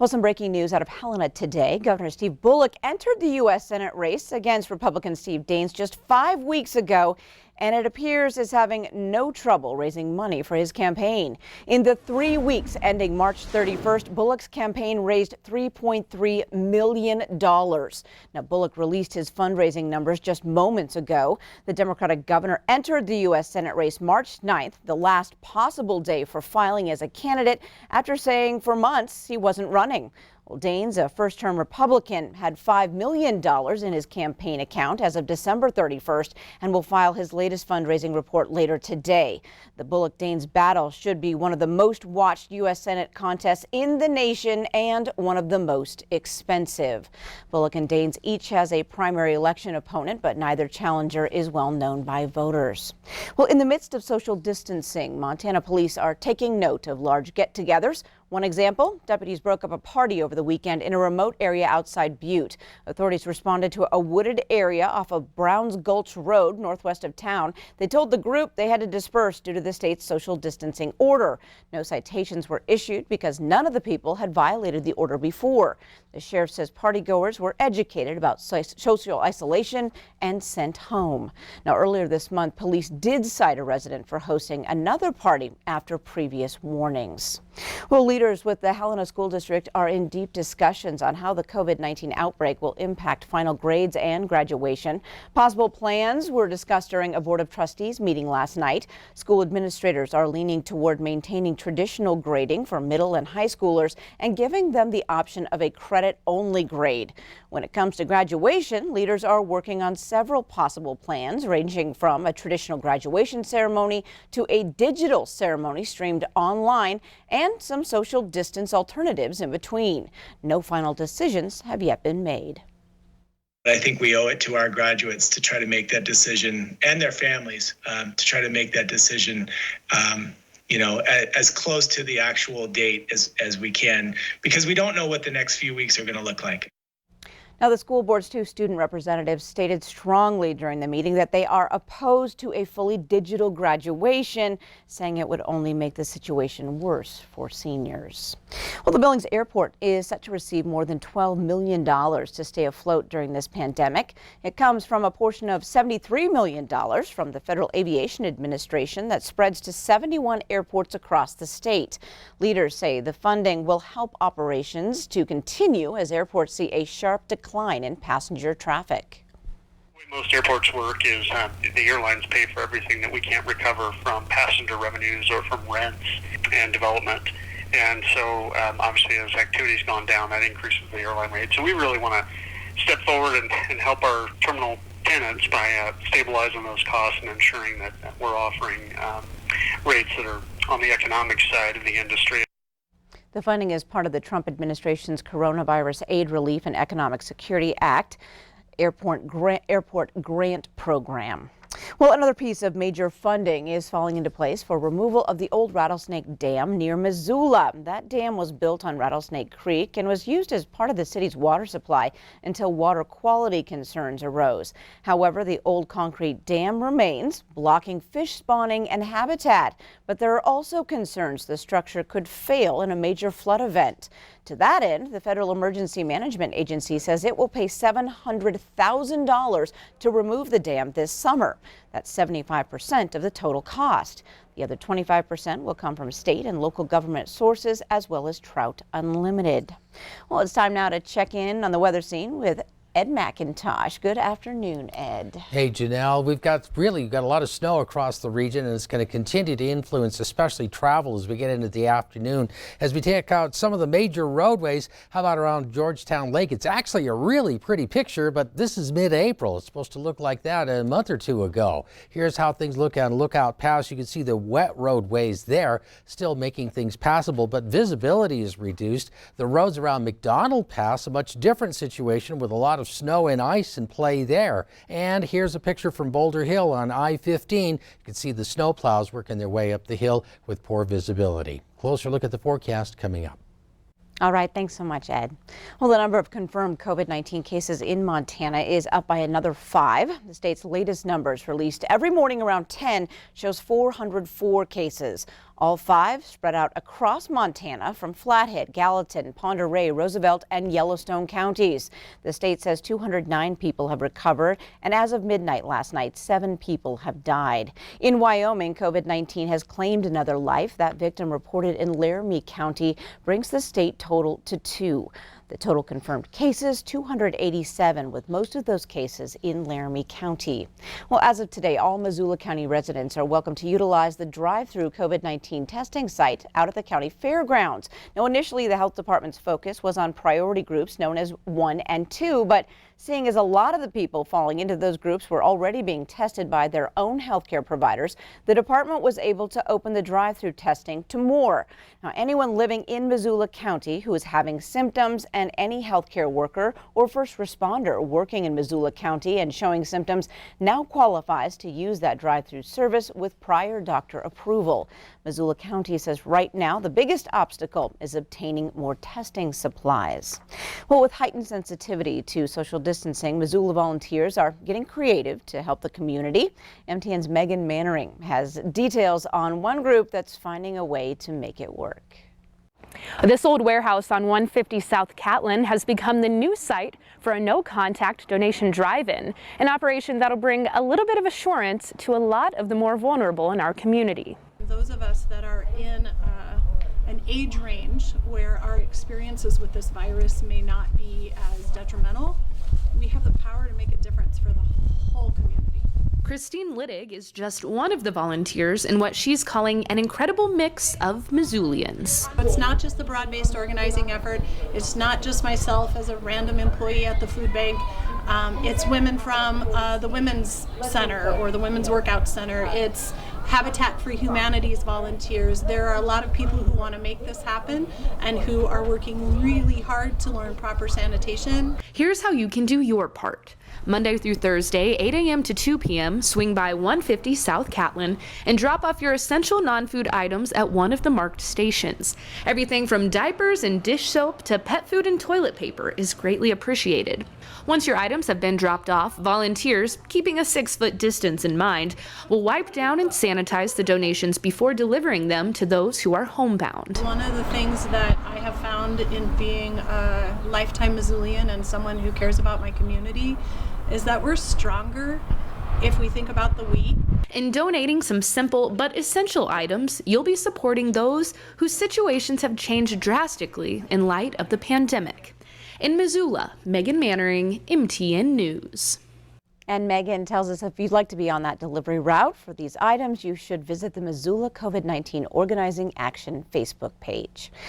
Well, some breaking news out of Helena today. Governor Steve Bullock entered the U.S. Senate race against Republican Steve Daines just 5 weeks ago, and it appears is having no trouble raising money for his campaign. In the 3 weeks ending March 31st, Bullock's campaign raised $3.3 million. Now, Bullock released his fundraising numbers just moments ago. The Democratic governor entered the U.S. Senate race March 9th, the last possible day for filing as a candidate, after saying for months he wasn't running. Well, Daines, a first-term Republican, had $5 million in his campaign account as of December 31st and will file his latest fundraising report later today. The Bullock-Daines battle should be one of the most watched U.S. Senate contests in the nation and one of the most expensive. Bullock and Daines each has a primary election opponent, but neither challenger is well known by voters. Well, in the midst of social distancing, Montana police are taking note of large get-togethers. One example, deputies broke up a party over the weekend in a remote area outside Butte. Authorities responded to a wooded area off of Browns Gulch Road, northwest of town. They told the group they had to disperse due to the state's social distancing order. No citations were issued because none of the people had violated the order before. The sheriff says partygoers were educated about social isolation and sent home. Now, earlier this month, police did cite a resident for hosting another party after previous warnings. Well, leaders with the Helena School District are in deep discussions on how the COVID-19 outbreak will impact final grades and graduation. Possible plans were discussed during a Board of Trustees meeting last night. School administrators are leaning toward maintaining traditional grading for middle and high schoolers and giving them the option of a credit-only grade. When it comes to graduation, leaders are working on several possible plans, ranging from a traditional graduation ceremony to a digital ceremony streamed online and some social distance alternatives in between. No final decisions have yet been made. I think we owe it to our graduates to try to make that decision, and their families to try to make that decision as close to the actual date as we can, because we don't know what the next few weeks are going to look like. Now, the school board's two student representatives stated strongly during the meeting that they are opposed to a fully digital graduation, saying it would only make the situation worse for seniors. Well, the Billings Airport is set to receive more than $12 million to stay afloat during this pandemic. It comes from a portion of $73 million from the Federal Aviation Administration that spreads to 71 airports across the state. Leaders say the funding will help operations to continue as airports see a sharp decline in passenger traffic. The way most airports work is the airlines pay for everything that we can't recover from passenger revenues or from rents and development. And so obviously as activity's gone down, that increases the airline rate. So we really want to step forward and help our terminal tenants by stabilizing those costs and ensuring that we're offering rates that are on the economic side of the industry. The funding is part of the Trump administration's Coronavirus Aid, Relief, and Economic Security Act Airport Grant Program. Well, another piece of major funding is falling into place for removal of the old Rattlesnake Dam near Missoula. That dam was built on Rattlesnake Creek and was used as part of the city's water supply until water quality concerns arose. However, the old concrete dam remains, blocking fish spawning and habitat. But there are also concerns the structure could fail in a major flood event. To that end, the Federal Emergency Management Agency says it will pay $700,000 to remove the dam this summer. That's 75% of the total cost. The other 25% will come from state and local government sources, as well as Trout Unlimited. Well, it's time now to check in on the weather scene with Ed McIntosh. Good afternoon, Ed. Hey, Janelle. We've got a lot of snow across the region, and it's going to continue to influence especially travel as we get into the afternoon. As we take out some of the major roadways, how about around Georgetown Lake? It's actually a really pretty picture, but this is mid-April. It's supposed to look like that a month or two ago. Here's how things look on Lookout Pass. You can see the wet roadways there, still making things passable, but visibility is reduced. The roads around McDonald Pass, a much different situation with a lot of snow and ice in play there. And here's a picture from Boulder Hill on I-15. You can see the snow plows working their way up the hill with poor visibility. Closer look at the forecast coming up. All right, thanks so much, Ed. Well, the number of confirmed COVID-19 cases in Montana is up by another 5. The state's latest numbers, released every morning around 10, shows 404 cases. All 5 spread out across Montana from Flathead, Gallatin, Pend Oreille, Roosevelt, and Yellowstone counties. The state says 209 people have recovered, and as of midnight last night, 7 people have died. In Wyoming, COVID-19 has claimed another life. That victim reported in Laramie County brings the state total to 2. The total confirmed cases, 287, with most of those cases in Laramie County. Well, as of today, all Missoula County residents are welcome to utilize the drive-thru COVID-19 testing site out at the county fairgrounds. Now, initially, the health department's focus was on priority groups known as 1 and 2, but seeing as a lot of the people falling into those groups were already being tested by their own healthcare providers, the department was able to open the drive-thru testing to more. Now, anyone living in Missoula County who is having symptoms and any healthcare worker or first responder working in Missoula County and showing symptoms now qualifies to use that drive-thru service with prior doctor approval. Missoula County says right now the biggest obstacle is obtaining more testing supplies. Well, with heightened sensitivity to social distancing, Missoula volunteers are getting creative to help the community. MTN's Megan Mannering has details on one group that's finding a way to make it work. This old warehouse on 150 South Catlin has become the new site for a no-contact donation drive-in, an operation that'll bring a little bit of assurance to a lot of the more vulnerable in our community. Those of us that are in an age range where our experiences with this virus may not be as detrimental, we have the power to make a difference for the whole community. Christine Littig is just one of the volunteers in what she's calling an incredible mix of Missoulians. It's not just the broad-based organizing effort. It's not just myself as a random employee at the food bank. It's women from the Women's Center or the Women's Workout Center. It's Habitat for Humanity's volunteers. There are a lot of people who want to make this happen and who are working really hard to learn proper sanitation. Here's how you can do your part. Monday through Thursday, 8 a.m. to 2 p.m., swing by 150 South Catlin and drop off your essential non-food items at one of the marked stations. Everything from diapers and dish soap to pet food and toilet paper is greatly appreciated. Once your items have been dropped off, volunteers, keeping a 6-foot distance in mind, will wipe down and sanitize the donations before delivering them to those who are homebound. One of the things that I have found in being a lifetime Missoulian and someone who cares about my community is that we're stronger if we think about the we. In donating some simple but essential items, you'll be supporting those whose situations have changed drastically in light of the pandemic. In Missoula, Megan Mannering, MTN News. And Megan tells us if you'd like to be on that delivery route for these items, you should visit the Missoula COVID-19 Organizing Action Facebook page.